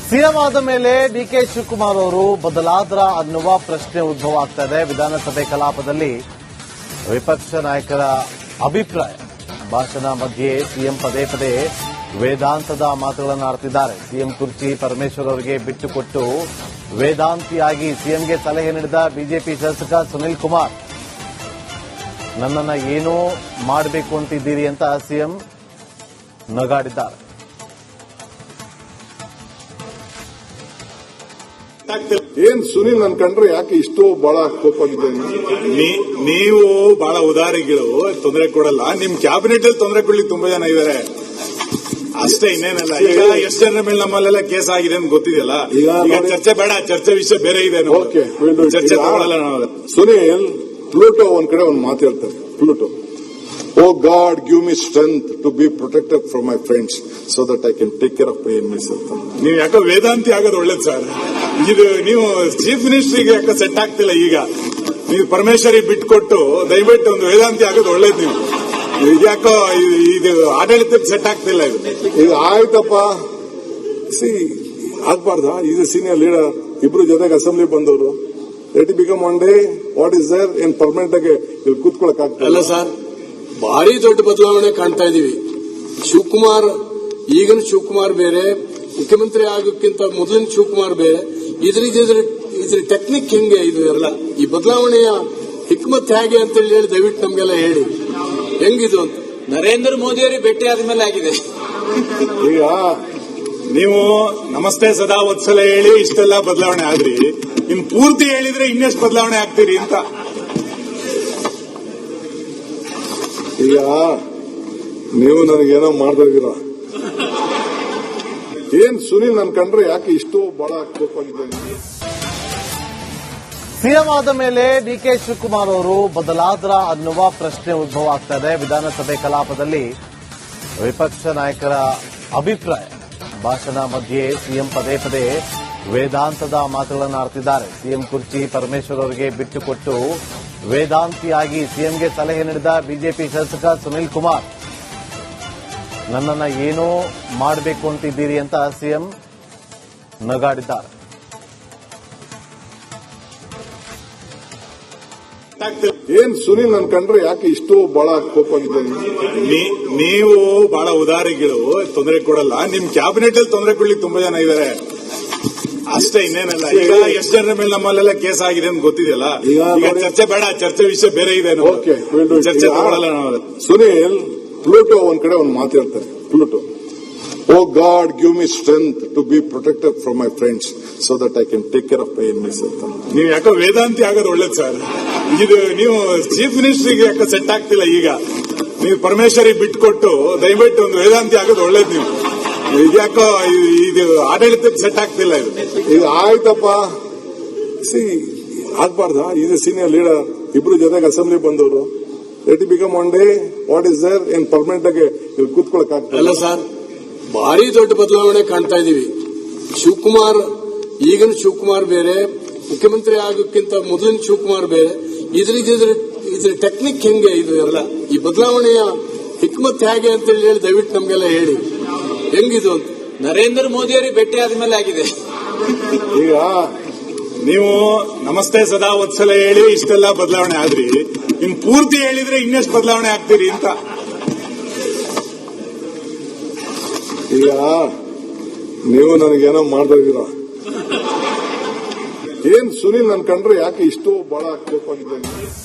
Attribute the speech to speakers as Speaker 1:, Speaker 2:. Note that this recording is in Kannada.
Speaker 1: ಸಿಎಂ ಆದ ಮೇಲೆ ಡಿಕೆ ಶಿವಕುಮಾರ್ ಅವರು ಬದಲಾದ್ರ ಅನ್ನುವ ಪ್ರಶ್ನೆ ಉದ್ಭವ ಆಗ್ತಾ ಇದೆ. ವಿಧಾನಸಭೆ ಕಲಾಪದಲ್ಲಿ ವಿಪಕ್ಷ ನಾಯಕರ ಅಭಿಪ್ರಾಯ ಭಾಷಣ ಮಧ್ಯೆ ಸಿಎಂ ಪದೇ ಪದೇ ವೇದಾಂತದ ಮಾತುಗಳನ್ನು ಆಡ್ತಿದ್ದಾರೆ. ಸಿಎಂ ಕುರ್ಚಿ ಪರಮೇಶ್ವರ್ ಅವರಿಗೆ ಬಿಟ್ಟುಕೊಟ್ಟು ವೇದಾಂತಿಯಾಗಿ ಸಿಎಂಗೆ ಸಲಹೆ ನೀಡಿದ ಬಿಜೆಪಿ ಶಾಸಕ ಸುನಿಲ್ ಕುಮಾರ್, ನನ್ನನ್ನು ಏನೋ ಮಾಡಬೇಕು ಅಂತಿದ್ದೀರಿ ಅಂತ ಸಿಎಂ ನಗಾಡಿದ್ದಾರೆ.
Speaker 2: ಏನ್ ಸುನಿಲ್ ನನ್ ಕಂಡ್ರೆ ಯಾಕೆ ಇಷ್ಟು ಬಹಳ ಕೋಪಾಗಿದೆ?
Speaker 3: ನೀವು ಬಹಳ ಉದಾರಿಗಳು, ತೊಂದರೆ ಕೊಡಲ್ಲ. ನಿಮ್ ಕ್ಯಾಬಿನೆಟ್ ಅಲ್ಲಿ ತೊಂದರೆ ಕೊಡ್ಲಿಕ್ಕೆ ತುಂಬಾ ಜನ ಇದ್ದಾರೆ ಅಷ್ಟೇ, ಇನ್ನೇನಲ್ಲ. ಈಗ ಎಷ್ಟು ಜನರ ಮೇಲೆ ನಮ್ಮಲ್ಲೆಲ್ಲ ಕೇಸ್ ಆಗಿದೆ ಅಂತ ಗೊತ್ತಿದೆಯಲ್ಲ. ಈಗ ಚರ್ಚೆ ಬೇಡ, ಚರ್ಚೆ ವಿಷಯ ಬೇರೆ ಇದೆ. ಚರ್ಚೆ ತಗೊಳ್ಳಲ್ಲ ನಾವು.
Speaker 2: ಸುನಿಲ್ ಪ್ಲೂಟೋ ಒಂದ್ ಕಡೆ ಒಂದ್ ಮಾತು ಹೇಳ್ತಾರೆ. Pluto, oh God give me strength to be protected from my friends so that I can take care of my enemies ಅಂತ.
Speaker 3: ನೀವು ಯಾಕೋ ವೇದಾಂತಿ ಆಗೋದು ಒಳ್ಳೇದು ಸರ್. ಇದು ನೀವು ಚೀಫ್ ಮಿನಿಸ್ಟರ್ಗೆ ಯಾಕೋ ಸೆಟ್ ಆಗ್ತಿಲ್ಲ. ಈಗ ನೀವು ಪರಮೇಶ್ವರಿಗೆ ಬಿಟ್ಕೊಟ್ಟು ದಯವಿಟ್ಟು ಒಂದು ವೇದಾಂತಿ ಆಗೋದು ಒಳ್ಳೇದು. ನೀವು ಇದ್ಯಾಕೋ ಇದು ಆಡಳಿತಕ್ಕೆ ಸೆಟ್ ಆಗ್ತಿಲ್ಲ.
Speaker 2: ಈಗ ಆಯ್ತಪ್ಪ, ಸಿ ಆಗ್ಬಾರ್ದ? ಇದು ಸೀನಿಯರ್ ಲೀಡರ್, ಇಬ್ರು ಜೊತೆಗೆ ಅಸೆಂಬ್ಲಿ ಬಂದವರು. Let it become one day what is there in permanent ಆಗಿ ಇಲ್ಲಿ ಕೂತ್ಕೊಳಕ್
Speaker 4: ಅಲ್ಲ ಸರ್, ಭಾರಿ ದೊಡ್ಡ ಬದಲಾವಣೆ ಕಾಣ್ತಾ ಇದೀವಿ. ಶಿವಕುಮಾರ್, ಈಗಿನ ಶಿವಕುಮಾರ್ ಬೇರೆ, ಮುಖ್ಯಮಂತ್ರಿ ಆಗೋಕ್ಕಿಂತ ಮೊದಲಿನ ಶಿವಕುಮಾರ್ ಬೇರೆ. ಇದ್ರ ಟೆಕ್ನಿಕ್ ಹೆಂಗೆ ಇದು ಎಲ್ಲ? ಈ ಬದಲಾವಣೆಯ ಹಿಕ್ಮತ್ ಹೇಗೆ ಅಂತ ಹೇಳಿ ದಯವಿಟ್ಟು ನಮ್ಗೆಲ್ಲ ಹೇಳಿ, ಹೆಂಗಿದು ಅಂತ.
Speaker 5: ನರೇಂದ್ರ ಮೋದಿ ಅವರಿಗೆ ಭೇಟಿ ಆದ್ಮೇಲೆ ಆಗಿದೆ.
Speaker 3: ಈಗ ನೀವು ನಮಸ್ತೆ ಸದಾ ವತ್ಸಲ ಹೇಳಿ ಇಷ್ಟೆಲ್ಲ ಬದಲಾವಣೆ ಆದ್ರಿ, ನಿಮ್ ಪೂರ್ತಿ ಹೇಳಿದ್ರೆ ಇನ್ನೆಷ್ಟು ಬದಲಾವಣೆ ಆಗ್ತೀರಿ ಅಂತ.
Speaker 2: ಈಗ ನೀವು ನನಗೇನೋ ಮಾಡ್ತಾ ಇದ್ದೀರಾ? ಏನ್ ಸುನಿಲ್ ನನ್ ಕಂಡ್ರೆ ಯಾಕೆ ಇಷ್ಟು ಬಹಳ ಕೋಪಾಗಿದೆ?
Speaker 1: ಸಿಎಂ ಆದ ಮೇಲೆ ಡಿಕೆ ಶಿವಕುಮಾರ್ ಅವರು ಬದಲಾದ್ರ ಅನ್ನುವ ಪ್ರಶ್ನೆ ಉದ್ಭವ ಆಗ್ತಾ ಇದೆ. ವಿಧಾನಸಭೆ ಕಲಾಪದಲ್ಲಿ ವಿಪಕ್ಷ ನಾಯಕರ ಅಭಿಪ್ರಾಯ ಭಾಷಣ ಮಧ್ಯೆ ಸಿಎಂ ಪದೇ ಪದೇ ವೇದಾಂತದ ಮಾತುಗಳನ್ನು ಆಡ್ತಿದ್ದಾರೆ. ಸಿಎಂ ಕುರ್ಚಿ ಪರಮೇಶ್ವರ್ ಅವರಿಗೆ ಬಿಟ್ಟುಕೊಟ್ಟು ವೇದಾಂತಿಯಾಗಿ ಸಿಎಂಗೆ ಸಲಹೆ ನೀಡಿದ ಬಿಜೆಪಿ ಶಾಸಕ ಸುನಿಲ್ ಕುಮಾರ್, ನನ್ನನ್ನು ಏನೋ ಮಾಡಬೇಕು ಅಂತಿದ್ದೀರಿ ಅಂತ ಸಿಎಂ ನಗಾಡಿದ್ದಾರೆ.
Speaker 2: ಏನ್ ಸುನಿಲ್ ನನ್ ಕಂಡ್ರೆ ಯಾಕೆ ಇಷ್ಟು ಬಹಳ ಕೋಪಾಗಿದೆ?
Speaker 3: ನೀವು ಬಹಳ ಉದಾರಿಗಳು, ತೊಂದರೆ ಕೊಡಲ್ಲ. ನಿಮ್ ಕ್ಯಾಬಿನೆಟ್ ಅಲ್ಲಿ ತೊಂದರೆ ಕೊಡ್ಲಿಕ್ಕೆ ತುಂಬಾ ಜನ ಇದ್ದಾರೆ ಅಷ್ಟೇ, ಇನ್ನೇನಲ್ಲ. ಈಗ ಎಷ್ಟು ಜನರ ಮೇಲೆ ನಮ್ಮಲ್ಲೆಲ್ಲ ಕೇಸ್ ಆಗಿದೆ ಅಂತ ಗೊತ್ತಿದೆಯಲ್ಲ. ಈಗ ಚರ್ಚೆ ಬೇಡ, ಚರ್ಚೆ ವಿಷಯ ಬೇರೆ ಇದೆ. ಚರ್ಚೆ ತಗೊಳ್ಳಲ್ಲ ನಾವು.
Speaker 2: ಸುನಿಲ್ ಪ್ಲೂಟೋ ಒಂದ್ ಕಡೆ ಒಂದ್ ಮಾತು ಹೇಳ್ತಾರೆ. Pluto, oh God give me strength to be protected from my friends so that I can take care of my enemies ಅಂತ.
Speaker 3: ನೀವು ಯಾಕೋ ವೇದಾಂತಿ ಆಗೋದು ಒಳ್ಳೇದು ಸರ್. ಇದು ನೀವು ಚೀಫ್ ಮಿನಿಸ್ಟರ್ಗೆ ಯಾಕೋ ಸೆಟ್ ಆಗ್ತಿಲ್ಲ. ಈಗ ನೀವು ಪರಮೇಶ್ವರಿಗೆ ಬಿಟ್ಕೊಟ್ಟು ದಯವಿಟ್ಟು ಒಂದು ವೇದಾಂತಿ ಆಗೋದು ಒಳ್ಳೇದು. ನೀವು ಇದ್ಯಾಕೋ ಇದು ಆಡಳಿತಕ್ಕೆ ಸೆಟ್ ಆಗ್ತಿಲ್ಲ.
Speaker 2: ಈಗ ಆಯ್ತಪ್ಪ, ಸಿ ಆಗ್ಬಾರ್ದ? ಇದು ಸೀನಿಯರ್ ಲೀಡರ್, ಇಬ್ರು ಜೊತೆಗೆ ಅಸೆಂಬ್ಲಿ ಬಂದವರು. Let it become one day what is there in permanent ಆಗಿ ಇಲ್ಲಿ ಕೂತ್ಕೊಳಕ್
Speaker 4: ಅಲ್ಲ ಸರ್, ಭಾರಿ ದೊಡ್ಡ ಬದಲಾವಣೆ ಕಾಣ್ತಾ ಇದೀವಿ. ಶಿವಕುಮಾರ್, ಈಗಿನ ಶಿವಕುಮಾರ್ ಬೇರೆ, ಮುಖ್ಯಮಂತ್ರಿ ಆಗೋಕ್ಕಿಂತ ಮೊದಲಿನ ಶಿವಕುಮಾರ್ ಬೇರೆ. ಇದ್ರ ಟೆಕ್ನಿಕ್ ಹೆಂಗೆ ಇದು ಎಲ್ಲ? ಈ ಬದಲಾವಣೆಯ ಹಿಕ್ಮತ್ ಹೇಗೆ ಅಂತ ಹೇಳಿ ದಯವಿಟ್ಟು ನಮ್ಗೆಲ್ಲ ಹೇಳಿ, ಹೆಂಗಿದು ಅಂತ.
Speaker 5: ನರೇಂದ್ರ ಮೋದಿ ಅವರಿಗೆ ಭೇಟಿ ಆದ್ಮೇಲೆ ಆಗಿದೆ.
Speaker 3: ಈಗ ನೀವು ನಮಸ್ತೆ ಸದಾ ವತ್ಸಲ ಹೇಳಿ ಇಷ್ಟೆಲ್ಲ ಬದಲಾವಣೆ ಆದ್ರಿ, ನಿಮ್ ಪೂರ್ತಿ ಹೇಳಿದ್ರೆ ಇನ್ನೆಷ್ಟು ಬದಲಾವಣೆ ಆಗ್ತೀರಿ ಅಂತ.
Speaker 2: ಈಗ ನೀವು ನನಗೇನೋ ಮಾಡ್ತಾ ಇದ್ದೀರಾ? ಏನ್ ಸುನಿಲ್ ನನ್ ಕಂಡ್ರೆ ಯಾಕೆ ಇಷ್ಟು ಬಹಳ ಕೋಪಾಗಿದೆ?